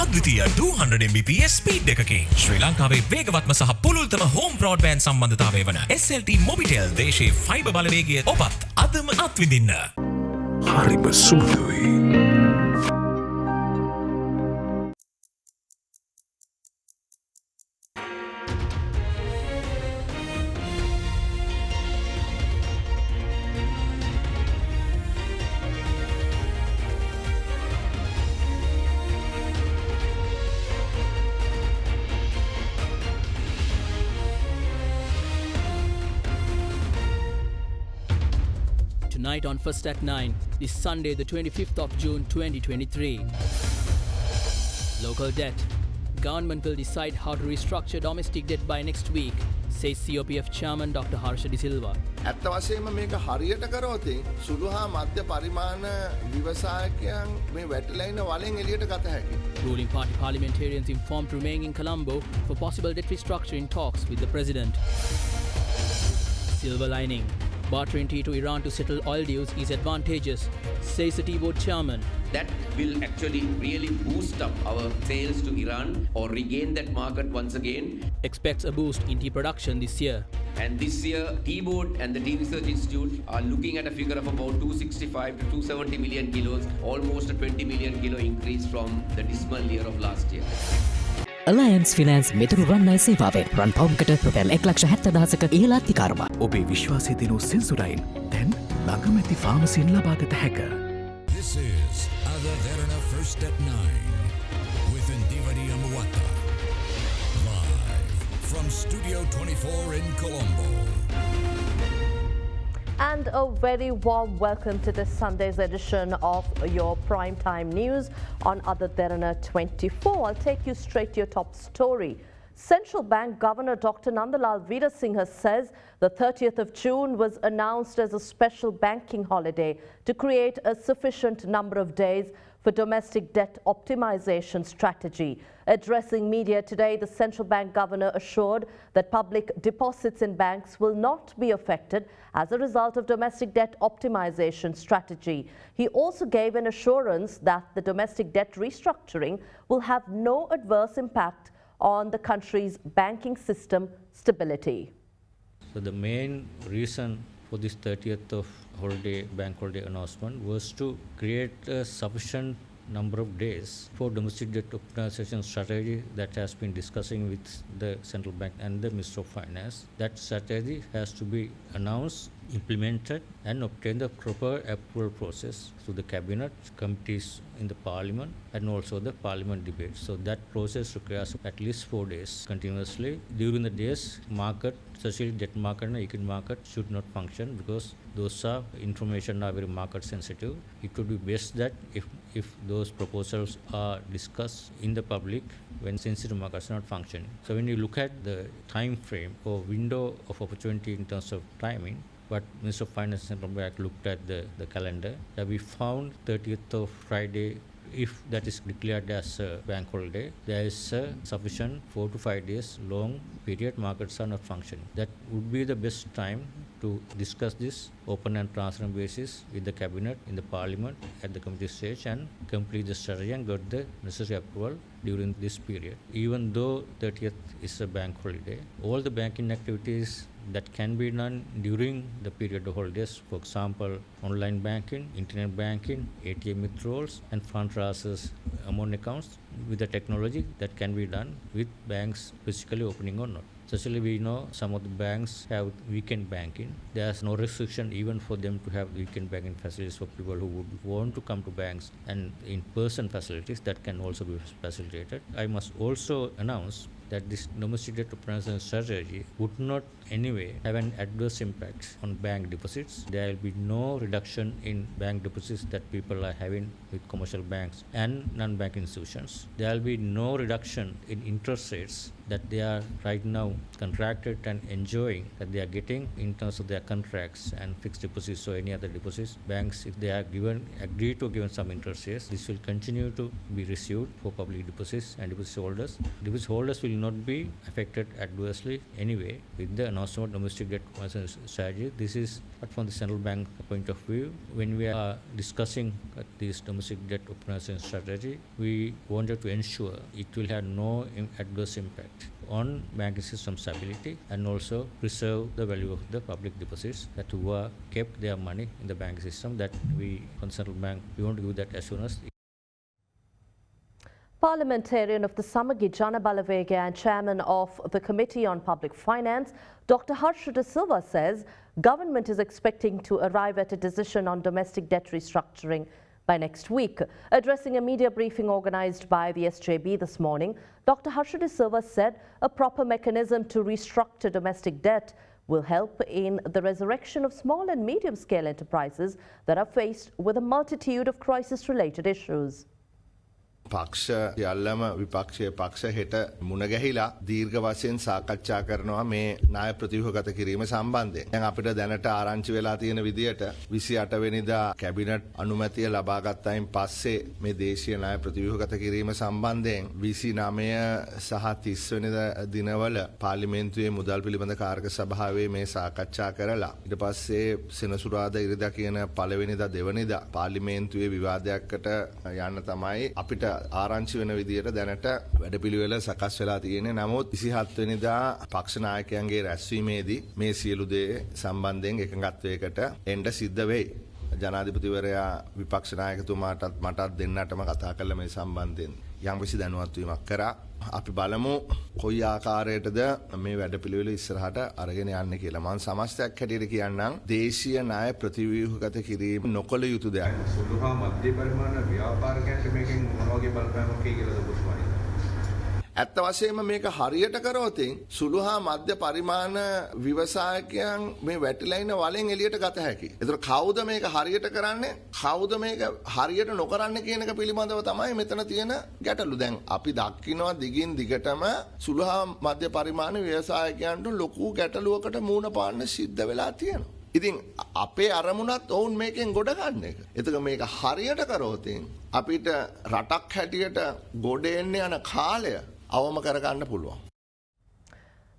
අද්විතීය 200 Mbps speed එකකින් ශ්‍රී ලංකාවේ වේගවත්ම සහ පුළුල්තම හෝම් බ්‍රෝඩ්බෑන්ඩ් සම්බන්ධතාවය වන SLT මොබිටෙල් දේශීය ෆයිබර් බලවේගය ඔබත් අදම අත්විඳින්න. හරිම සුදුයි. Tonight on First at 9, this Sunday the 25th of June 2023. Local debt. Government will decide how to restructure domestic debt by next week, says COPF Chairman Dr. Harsha De Silva. ඇත්ත වශයෙන්ම මේක හරියට කරොත් සුළු හා මධ්‍ය පරිමාණ ව්‍යවසායකයන් මේ වැටිලා ඉන්න වලෙන් එළියට ගත හැකියි. Ruling party parliamentarians informed to remain in Colombo for possible debt restructuring talks with the president. Silver lining. Bartering tea to Iran to settle oil deals is advantageous, says the T-Board chairman. That will actually really boost up our sales to Iran or regain that market once again. Expects a boost in tea production this year. And this year, T-Board and the Tea Research Institute are looking at a figure of about 265 to 270 million kilos, almost a 20 million kilo increase from the dismal year of last year. Alliance Finance මෙතුරු රන්නයි සේවාවෙන් රන් පවුම්කට රුපියල් 1,70,000ක ඉහළ අධිකාරමක්. ඔබේ විශ්වාසය දිනු සෙන්සුරයින් දැන් ළඟමැති ෆාමසියෙන් ලබාගත හැක. This is AdaDerana First at 9 with Indivadi Amuata. Live from Studio 24 in Colombo. And a very warm welcome to this Sunday's edition of your primetime news on AdaDerana 24. I'll take you straight to your top story. Central Bank Governor Dr. Nandalal Veerasinghe says the 30th of June was announced as a special banking holiday to create a sufficient number of days for domestic debt optimization strategy. Addressing media today, the central bank governor assured that public deposits in banks will not be affected as a result of domestic debt optimization strategy. He also gave an assurance that the domestic debt restructuring will have no adverse impact on the country's banking system stability. So the main reason for this 30th of bank holiday announcement was to create a sufficient number of days for domestic debt optimization strategy that has been discussing with the central bank and the Minister of Finance. That strategy has to be announced, implemented and obtain the proper approval process through the cabinet, committees in the parliament and also the parliament debate. So that process requires at least 4 days continuously. During the days, market, especially debt market and equity market should not function because those are information are very market sensitive. It would be best that if those proposals are discussed in the public when sensitive markets are not functioning. So when you look at the time frame or window of opportunity in terms of timing, but Minister of Finance and Central Bank looked at the calendar, that we found 30th of Friday, if that is declared as a bank holiday, there is a sufficient 4 to 5 days long period markets are not functioning. That would be the best time to discuss this open and transparent basis with the cabinet, in the parliament, at the committee stage and complete the strategy and get the necessary approval during this period. Even though 30th is a bank holiday, all the banking activities that can be done during the period of holidays, for example, online banking, internet banking, ATM withdrawals and fund transfers among accounts with the technology that can be done with banks physically opening or not. Especially we know some of the banks have weekend banking. There's no restriction even for them to have weekend banking facilities for people who would want to come to banks, and in-person facilities that can also be facilitated. I must also announce that this domestic debt optimization strategy would not anyway have an adverse impact on bank deposits. There will be no reduction in bank deposits that people are having with commercial banks and non-bank institutions. There will be no reduction in interest rates that they are right now contracted and enjoying that they are getting in terms of their contracts and fixed deposits or any other deposits. Banks, if they are agree to give some interest rates, this will continue to be received for public deposits and deposit holders. Deposit holders will not be affected adversely anyway with the announcement of domestic debt optimization strategy. This is but from the central bank point of view. When we are discussing this domestic debt optimization strategy, we wanted to ensure it will have no adverse impact on banking system stability and also preserve the value of the public deposits that who are kept their money in the banking system. That we from central bank, we want to give that assurance. Parliamentarian of the Samagi Jana Balavega and chairman of the Committee on Public Finance, Dr. Harsha De Silva says government is expecting to arrive at a decision on domestic debt restructuring by next week. Addressing a media briefing organised by the SJB this morning, Dr. Harsha De Silva said a proper mechanism to restructure domestic debt will help in the resurrection of small and medium-scale enterprises that are faced with a multitude of crisis-related issues. පක්ෂ සියල්ලම විපක්ෂයේ පක්ෂ හෙට මුණ ගැහිලා දීර්ඝ වශයෙන් සාකච්ඡා කරනවා මේ ණය ප්‍රතිව්‍යුහගත කිරීම සම්බන්ධයෙන්. දැන් අපිට දැනට ආරංචි වෙලා තියෙන විදියට 28 වෙනිදා කැබිනට් අනුමැතිය ලබා ගත්තයින් පස්සේ මේ දේශීය ණය ප්‍රතිව්‍යුහගත කිරීම සම්බන්ධයෙන් 29 සහ 30 වෙනිදා දිනවල පාර්ලිමේන්තුවේ මුදල් පිළිබඳ කාර්ක සභාවේ මේ සාකච්ඡා කරලා ඊට පස්සේ සෙනසුරාදා ඉරිදා කියන පළවෙනිදා දෙවනිදා පාර්ලිමේන්තුවේ විවාදයකට යන්න තමයි අපිට ආරංචි වෙන විදියට දැනට වැඩපිළිවෙල සකස් වෙලා තියෙන්නේ. නමුත් 27 වෙනිදා පක්ෂ නායකයන්ගේ රැස්වීමේදී මේ සියලු දේ සම්බන්ධයෙන් එකඟත්වයකට එන්න සිද්ධ වෙයි. ජනාධිපතිවරයා විපක්ෂ නායකතුමාටත් මටත් දෙන්නටම කතා කළා මේ සම්බන්ධයෙන් යම්කිසි දැනුවත් වීමක් කරා. අපි බලමු කොයි ආකාරයටද මේ වැඩපිළිවෙල ඉස්සරහට අරගෙන යන්නේ කියලා. මම සමස්තයක් හැටියට කියන්නම් දේශීය ණය ප්‍රතිව්‍යුහගත කිරීම නොකළ යුතු දෙයක්. සුළු හා මධ්‍ය පරිමාණ ව්‍යාපාරිකයන්ට මේකෙන් මොන වගේ බලපෑමක් එයි කියලාද ඔබතුමානි? ඇත්ත වශයෙන්ම මේක හරියට කරොතින් සුළු හා මධ්‍ය පරිමාණ ව්‍යවසායකයන් මේ වැටිලා ඉන්න වලෙන් එළියට ගත හැකියි. ඒතර කවුද මේක හරියට කරන්නේ? කවුද මේක හරියට නොකරන්නේ කියන එක පිළිබඳව තමයි මෙතන තියෙන ගැටලු. දැන් අපි දකිනවා දිගින් දිගටම සුළු හා මධ්‍ය පරිමාණ ව්‍යවසායකයන්ට ලොකු ගැටලුවකට මුහුණ පාන්න සිද්ධ වෙලා තියෙනවා. ඉතින් අපේ අරමුණත් ඔවුන් මේකෙන් ගොඩ ගන්න එක. එතකොට මේක හරියට කරොතින් අපිට රටක් හැටියට ගොඩ එන්න යන කාලය අවම කරගන්න පුළුවන්.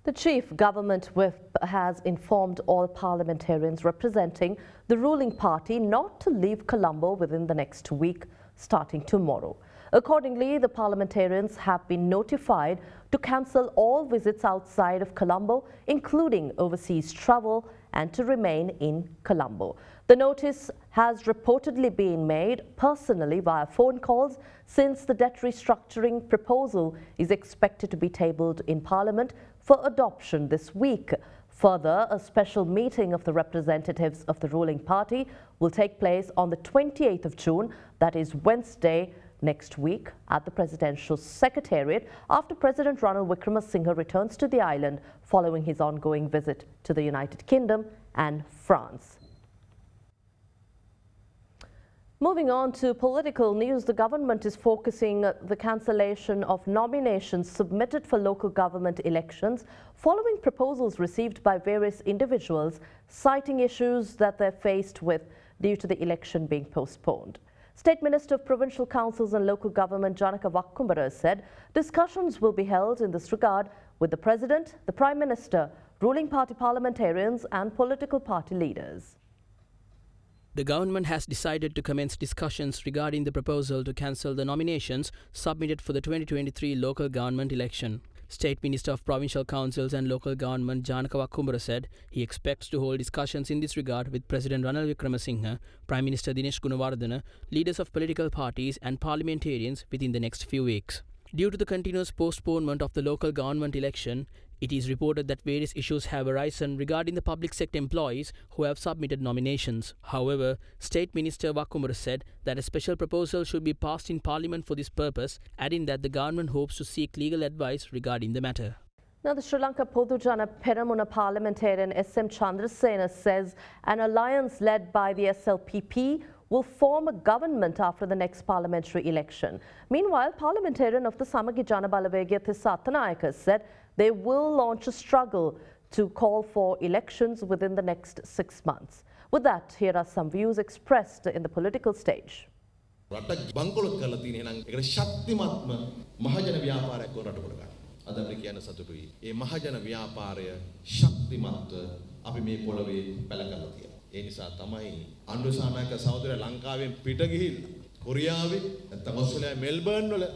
The Chief Government Whip has informed all parliamentarians representing the ruling party not to leave Colombo within the next week, starting tomorrow. Accordingly, the parliamentarians have been notified to cancel all visits outside of Colombo, including overseas travel, and to remain in Colombo. The notice has reportedly been made personally via phone calls, since the debt restructuring proposal is expected to be tabled in Parliament for adoption this week. Further, a special meeting of the representatives of the ruling party will take place on the 28th of June, that is Wednesday next week, at the Presidential Secretariat after President Ranil Wickremesinghe returns to the island following his ongoing visit to the United Kingdom and France. Moving on to political news, the government is focusing the cancellation of nominations submitted for local government elections following proposals received by various individuals citing issues that they're faced with due to the election being postponed. State Minister of Provincial Councils and Local Government Janaka Wakkumbara said discussions will be held in this regard with the President, the Prime Minister, ruling party parliamentarians and political party leaders. The government has decided to commence discussions regarding the proposal to cancel the nominations submitted for the 2023 local government election. State Minister of Provincial Councils and Local Government Janaka Wakkumbara said he expects to hold discussions in this regard with President Ranil Wickremesinghe, Prime Minister Dinesh Gunawardena, leaders of political parties and parliamentarians within the next few weeks. Due to the continuous postponement of the local government election, it is reported that various issues have arisen regarding the public sector employees who have submitted nominations. However, State Minister Wakkumbara said that a special proposal should be passed in Parliament for this purpose, adding that the government hopes to seek legal advice regarding the matter. Now, the Sri Lanka Podujana Peramuna parliamentarian S.M. Chandrasena says an alliance led by the SLPP will form a government after the next parliamentary election. Meanwhile, parliamentarian of the Samagi Jana Balawegaya Tissa Attanayaka said they will launch a struggle to call for elections within the next 6 months. With that, here are some views expressed in the political stage. රට බංකොලොත් කරලා තියෙන එහෙනම් ඒකට ශක්තිමත්ම මහජන ව්‍යාපාරයක් වුණ රට කොට ගන්න. අද අපිට කියන්න සතුටුයි. මේ මහජන ව්‍යාපාරය ශක්තිමත්ව අපි මේ පොළවේ පැල කරලා තියෙනවා. ඒ නිසා තමයි අනුසානායක සහෝදරයා ලංකාවෙන් පිට ගිහිල්ලා කොරියාවේ නැත්නම් ඔස්ට්‍රේලියාවේ මෙල්බර්න් වල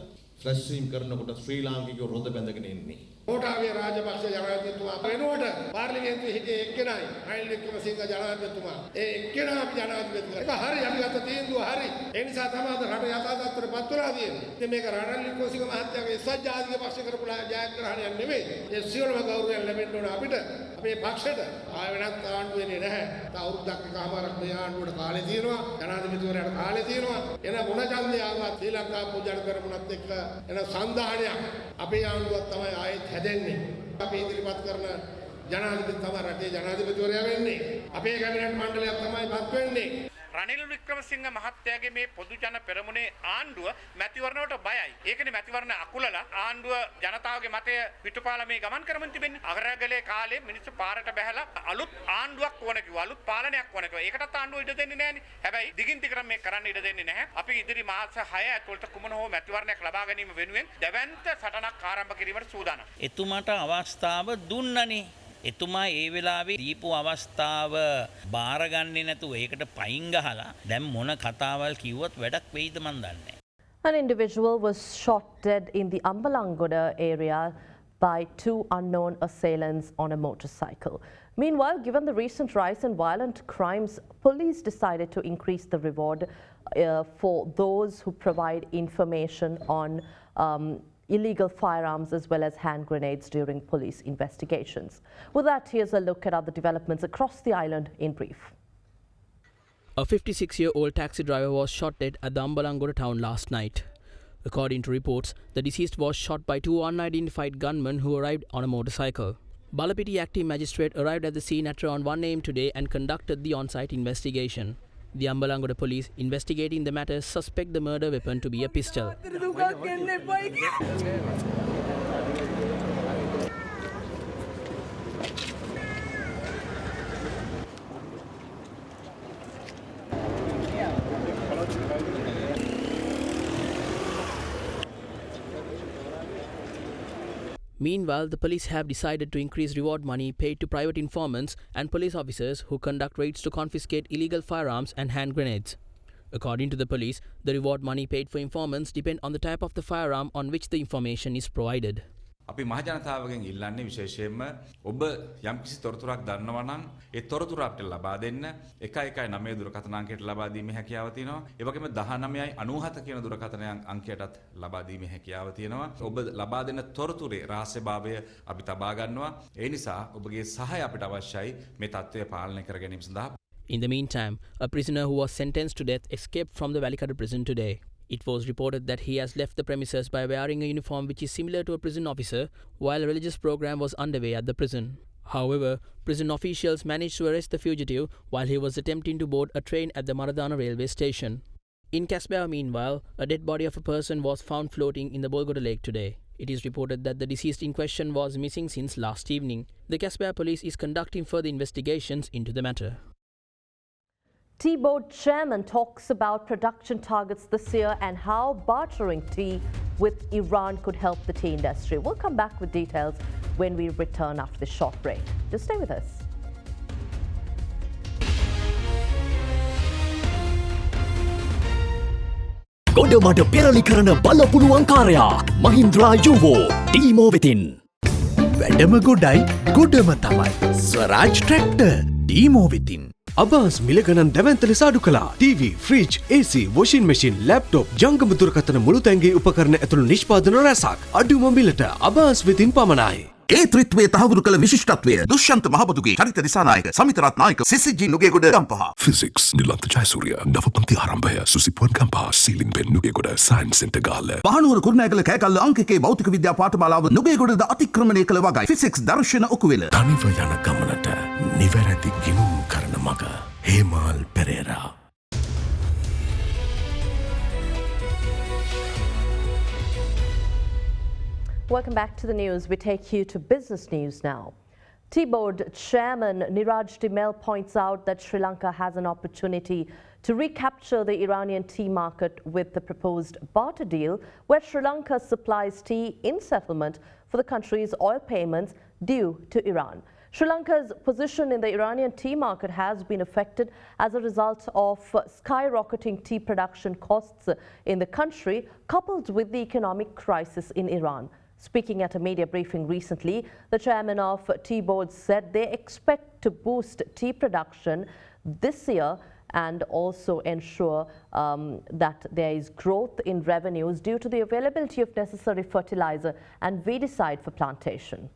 ෆ්ලැෂ් ස්ට්‍රීම් කරනකොට ශ්‍රී ලාංකිකයෝ රොද බැඳගෙන ඉන්නේ. කොටාවේ රාජපක්ෂ ජනාධිපතිතුමා වෙනුවට පාර්ලිමේන්තුවේ හිටියේ එක්කෙනයි රනිල් වික්‍රමසිංහ ජනාධිපතිතුමා. ඒ එක්කෙනා අපි ජනාධිපති කරා. ඒක හරි අපි ගත්ත තීන්දුව හරි. ඒ නිසා තමයි රට යථා තත්ත්වයට පත් වෙලා තියෙන්නේ. ඉතින් මේක රනිල් වික්‍රමසිංහ මහත්තයාගේ එක්සත් ජාතික පක්ෂ කරපු ජයග්‍රහණයක් නෙමෙයි. ඒ සියලුම ගෞරවයන් ලැබෙන්න ඕන අපිට අපේ පක්ෂයට. ආය වෙනත් ආණ්ඩු වෙන්නේ නැහැ. තව අවුරුද්දක් එකමාරක් මේ ආණ්ඩුවට කාලේ තියෙනවා. ජනාධිපතිවරයාට කාලේ තියෙනවා. එන මොන ඡන්දය ආවත් ශ්‍රී ලංකාව පූජා කරමුණත් එක්ක එන සංධානයක් අපේ ආණ්ඩුවක් තමයි ආයෙත් හැදෙන්නේ. අපි ඉදිරිපත් කරන ජනාධිපති තමයි රටේ ජනාධිපතිවරයා වෙන්නේ. අපේ කැබිනට් මණ්ඩලයක් තමයි පත් වෙන්නේ. රනිල් වික්‍රමසිංහ මහත්තයාගේ මේ පොදු ජන පෙරමුණේ ආණ්ඩුව මැතිවරණයට බයයි. ඒකනේ මැතිවරණ අකුලලා ආණ්ඩුව ජනතාවගේ මතය පිටුපාලා මේ ගමන් කරමින් තිබෙන්නේ. අගරගලේ කාලේ මිනිස්සු පාරට බැහැලා අලුත් ආණ්ඩුවක් ඕන කිව්වා. අලුත් පාලනයක් ඕන කිව්වා. ඒකටත් ආණ්ඩුව ඉඩ දෙන්නේ නැහනේ. හැබැයි දිගින් දිගට මේක කරන්න ඉඩ දෙන්නේ නැහැ. අපි ඉදිරි මාස 6 ඇතුළත කුමන හෝ මැතිවරණයක් ලබා ගැනීම වෙනුවෙන් දැවැන්ත සටනක් ආරම්භ කිරීමට සූදානම්. එතුමාට අවස්ථාව දුන්නනේ. එතුමා ඒ වෙලාවේ දීපු අවස්ථාව බාරගන්නේ නැතුව ඒකට පයින් ගහලා දැන් මොන කතාවල් කිව්වත් වැඩක් වෙයිද මන් දන්නේ. An individual was shot dead in the Ambalangoda area by 2 unknown assailants on a motorcycle. Meanwhile, given the recent rise in violent crimes, police decided to increase the reward for those who provide information on illegal firearms as well as hand grenades during police investigations. With that, here's a look at other developments across the island in brief. A 56-year-old taxi driver was shot dead at the Ambalangoda town last night. According to reports, the deceased was shot by 2 unidentified gunmen who arrived on a motorcycle. Balapiti acting magistrate arrived at the scene at around 1 a.m. today and conducted the on-site investigation. The Ambalangoda police investigating the matter suspect the murder weapon to be a pistol. Meanwhile, the police have decided to increase reward money paid to private informants and police officers who conduct raids to confiscate illegal firearms and hand grenades. According to the police, the reward money paid for informants depend on the type of the firearm on which the information is provided. අපි මහ ජනතාවගෙන් ඉල්ලන්නේ විශේෂයෙන්ම ඔබ යම්කිසි තොරතුරක් දන්නවා නම් ඒ තොරතුර අපිට ලබා දෙන්න 119 දුරකථන අංකයට ලබා දීමේ හැකියාව තියෙනවා. ඒ වගේම 1997 කියන දුරකථන අංකයටත් ලබා දීමේ හැකියාව තියෙනවා. ඔබ ලබා දෙන තොරතුරේ රහස්‍යභාවය අපි තබා ගන්නවා. ඒ නිසා ඔබගේ සහාය අපිට අවශ්‍යයි මේ තත්ත්වය පාලනය කර ගැනීම සඳහා. In the meantime, a prisoner who was sentenced to death escaped from the Valikada prison today. It was reported that he has left the premises by wearing a uniform which is similar to a prison officer while a religious program was underway at the prison. However, prison officials managed to arrest the fugitive while he was attempting to board a train at the Maradana railway station. In Casbah, meanwhile, a dead body of a person was found floating in the Bolgoda lake today. It is reported that the deceased in question was missing since last evening. The Casbah police is conducting further investigations into the matter. Tea board chairman talks about production targets this year and how bartering tea with Iran could help the tea industry. We'll come back with details when we return after this short break. Just stay with us. ගොඩමඩ පෙරලි කරන බලපුළුවන්කාරයා මහින්ද්‍රා යුවෝ ටීමෝ වෙතින්. වැඩම ගොඩයි ගොඩම තමයි ස්වරාජ් tractor ටීමෝ වෙතින්. අබාස් මිලගණන් දැවන්ත ලෙස අඩු කළා. TV, fridge, AC, washing machine, laptop, ජංගම දුරකථන මුළු තැන්ගේ උපකරණ ඇතුළු නිෂ්පාදන රැසක් අඩුම මිලට අබාස් වෙතින් පමණයි. ඒ ත්‍රිත්වයේ තහවුරු කළ විශිෂ්ටත්වය දුෂ්‍යන්ත මහබදුගේ චරිත දිසානායක සමිතරත් නායක සිසිජී නුගේගොඩ ගම්පහ. ෆිසික්ස් නිලන්ත ජයසූරිය නවපන්ති ආරම්භය සුසිපුවන් ගම්පහ සීලින් බෙන් නුගේගොඩ සයන්ස් සෙන්ටර් ගාල්ල. පහනුවර කුරුණෑගල කෑකල්ල අංකකේ භෞතික විද්‍යා පාඨමාලාව නුගේගොඩද අතික්‍රමණය කළ වගයි. ෆිසික්ස් දර්ශන ඔකුවෙල. තනිව යන ගමනට නිවැරදි ගිණුම් කරන මග හේමාල් Perera. Welcome back to the news. We take you to business news now. T-Board Chairman Niraj Dimel points out that Sri Lanka has an opportunity to recapture the Iranian tea market with the proposed barter deal, where Sri Lanka supplies tea in settlement for the country's oil payments due to Iran. Sri Lanka's position in the Iranian tea market has been affected as a result of skyrocketing tea production costs in the country, coupled with the economic crisis in Iran. Speaking at a media briefing recently, the chairman of T-Board said they expect to boost tea production this year and also ensure that there is growth in revenues due to the availability of necessary fertilizer and weedicide for plantation.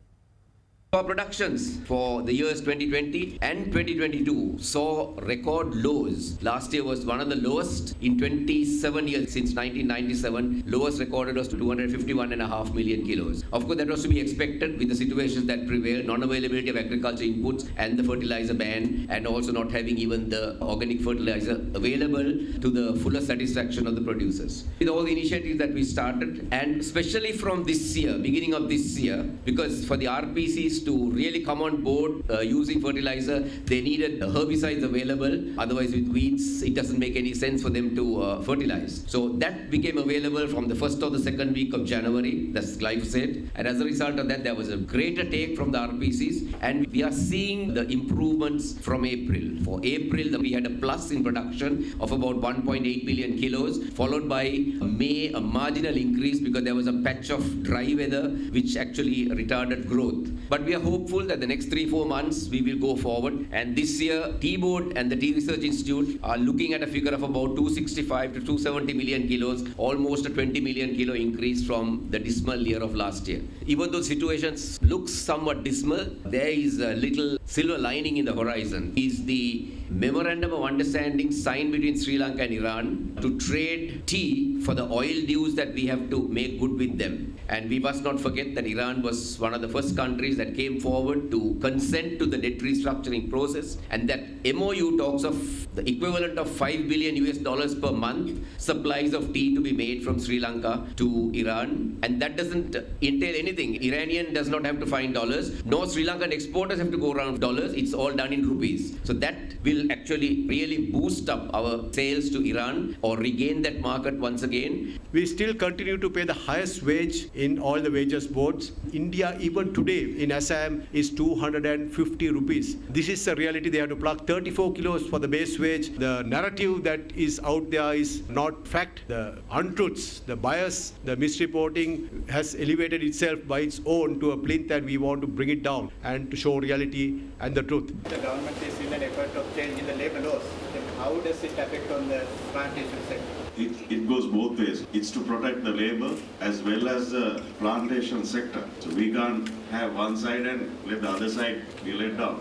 Our productions for the years 2020 and 2022 saw record lows. Last year was one of the lowest in 27 years since 1997. Lowest recorded was 251.5 million kilos. Of course, that was to be expected with the situations that prevailed, non-availability of agriculture inputs and the fertilizer ban, and also not having even the organic fertilizer available to the fuller satisfaction of the producers. With all the initiatives that we started, and especially from this year, beginning of this year, because for the RPCs to really come on board using fertilizer, they needed herbicides available. Otherwise, with weeds, it doesn't make any sense for them to fertilize. So that became available from the first or the second week of January. That's glyphosate. And as a result of that, there was a greater take from the RPCs. And we are seeing the improvements from April. For April, we had a plus in production of about 1.8 million kilos, followed by May, a marginal increase because there was a patch of dry weather, which actually retarded growth. But we are hopeful that the next 3-4 months we will go forward, and this year T-Board and the Tea Research Institute are looking at a figure of about 265 to 270 million kilos, almost a 20 million kilo increase from the dismal year of last year. Even though situations look somewhat dismal, there is a little silver lining in the horizon. Is the memorandum of understanding signed between Sri Lanka and Iran to trade tea for the oil dues that we have to make good with them. And we must not forget that Iran was one of the first countries that came forward to consent to the debt restructuring process, and that MOU talks of the equivalent of $5 billion per month supplies of tea to be made from Sri Lanka to Iran, and that doesn't entail anything. Iranian does not have to find dollars, nor Sri Lankan exporters have to go around dollars. It's all done in rupees. So that will actually really boost up our sales to Iran or regain that market once again. We still continue to pay the highest wage in all the wages boards. India, even today in Assam, is 250 rupees. This is the reality. They have to plug 34 kilos for the base wage. The narrative that is out there is not fact. The untruths, the bias, the misreporting has elevated itself by its own to a plinth that we want to bring it down and to show reality and the truth. The government is in an effort of changing the labor laws. Then how does it affect on the plantation sector? It goes both ways. It's to protect the labor as well as the plantation sector. So we can't have one side and let the other side be let down.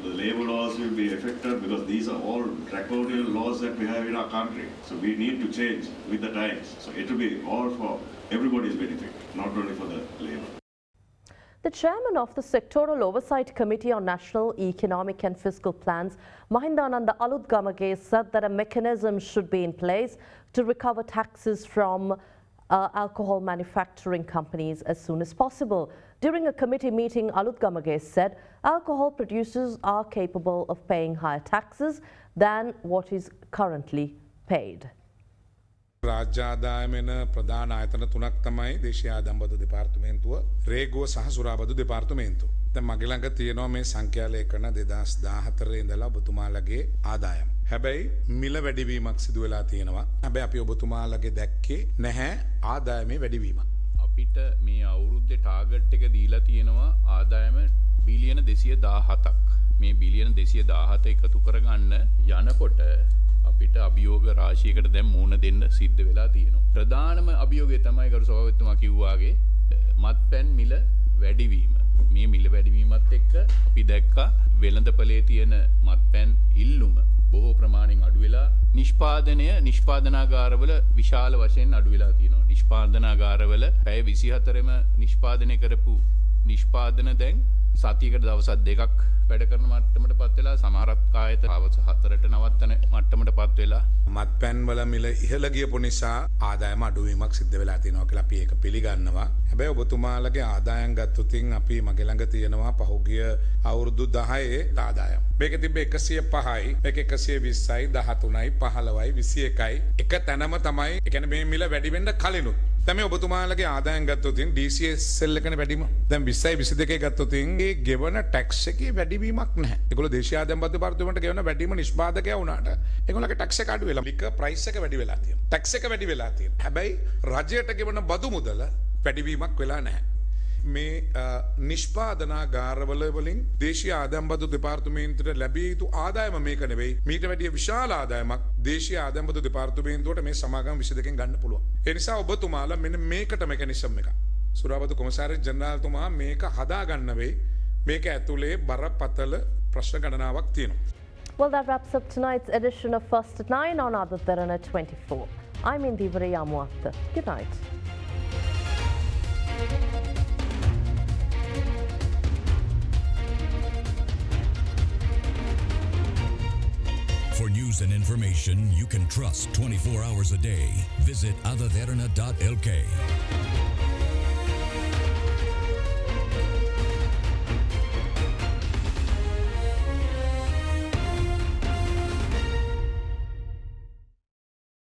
The labor laws will be affected because these are all draconian laws that we have in our country. So we need to change with the times. So it will be all for everybody's benefit, not only for the labor. The chairman of the Sectoral Oversight Committee on National Economic and Fiscal Plans, Mahindananda Alutgamage, said that a mechanism should be in place to recover taxes from alcohol manufacturing companies as soon as possible. During a committee meeting, Alutgamage said alcohol producers are capable of paying higher taxes than what is currently paid. රාජ්‍යාදායමෙන ප්‍රධාන ආයතන තුනක් තමයි දේශීය ආදායම් බදු දෙපාර්තමේන්තුව, රේගුව සහ සුරාබදු දෙපාර්තමේන්තුව. දැන් මගේ ළඟ තියෙනවා මේ සංඛ්‍යා ලේඛන 2014 ඉඳලා ඔබතුමාලගේ ආදායම්. හැබැයි මිල වැඩිවීමක් සිදු වෙලා තියෙනවා. හැබැයි අපි ඔබතුමාලගේ දැක්කේ නැහැ ආදායමේ වැඩිවීමක්. අපිට මේ අවුරුද්දේ ටාගට් එක දීලා තියෙනවා ආදායම බිලියන 217ක්. මේ බිලියන 217 එකතු කරගන්න යනකොට අපිට අභියෝග රාශියකට දැන් මුහුණ දෙන්න සිද්ධ වෙලා තියෙනවා. ප්‍රධානම අභියෝගය තමයි ගරු සභාපතිතුමා කිව්වාගේ මත්පැන් මිල වැඩිවීම. මේ මිල වැඩිවීමත් එක්ක අපි දැක්කා වෙළඳපොලේ තියෙන මත්පැන් ඉල්ලුම බොහෝ ප්‍රමාණයෙන් අඩු වෙලා නිෂ්පාදනාගාරවල විශාල වශයෙන් අඩු වෙලා තියෙනවා. නිෂ්පාදනාගාරවල පැය 24ම නිෂ්පාදනය කරපු නිෂ්පාදන දැන් සතියකට දවස් දෙකක් වැඩ කරන මට්ටමට පත් වෙලා සමහරක් ආයත දවස් 4ට නවත්තන මට්ටමට පත් වෙලා මත්පැන් වල මිල ඉහළ ගියපු නිසා ආදායම අඩුවීමක් සිද්ධ වෙලා තියෙනවා කියලා අපි ඒක පිළිගන්නවා. හැබැයි ඔබතුමාලගේ ආදායම් ගත්තොතින් අපි මගේ ළඟ තියෙනවා පහුගිය අවුරුදු 10 ආදායම්. මේක තිබ්බේ 105යි, මේක 120යි, 13යි, 15යි, 21යි. එක තැනම තමයි. ඒ කියන්නේ මේ මිල වැඩි වෙන්න කලිනුත්. දැන් මේ ඔබතුමාලගේ ආදායම් ගත්තොතින් DCS සෙල් එකනේ වැඩිම. දැන් 20යි 22යි ගත්තොතින් ඒ ගෙවන ටැක්ස් එකේ වැඩිවීමක් නැහැ. ඒගොල්ලෝ දේශීය ආදායම් බද්ධ දෙපාර්තමේන්තුවට ගෙවන වැඩිම නිෂ්පාදකයා වුණාට ඒගොල්ලෝගේ ටැක්ස් එක අඩු වෙලා ලික ප්‍රයිස් එක වැඩි වෙලා තියෙනවා. ටැක්ස් එක වැඩි වෙලා තියෙනවා. හැබැයි රජයට ගෙවන බදු මුදල වැඩිවීමක් වෙලා නැහැ. මේ නිෂ්පාදනාගාරවල වලින් දේශීය ආදායම් බදු දෙපාර්තමේන්තුවට ලැබිය යුතු ආදායම මේක නෙවෙයි. මීට වැඩිය විශාල ආදායමක් දේශීය ආදායම් බදු දෙපාර්තමේන්තුවට මේ සමාගම් 22කින් ගන්න පුළුවන්. ඒ නිසා ඔබතුමාලා මෙන්න මේකට මෙකනිසම් එක. සුරාබදු කොමසාරිස් ජෙනරාල්තුමා මේක හදාගන්න වෙයි. මේක ඇතුලේ බරපතල ප්‍රශ්න ගණනාවක් තියෙනවා. Well, that wraps up tonight's edition of First at 9 on AdaDerana 24. I'm Indivara Yamuatta. Good night. For news and information you can trust 24 hours a day, visit AdaDerana.lk.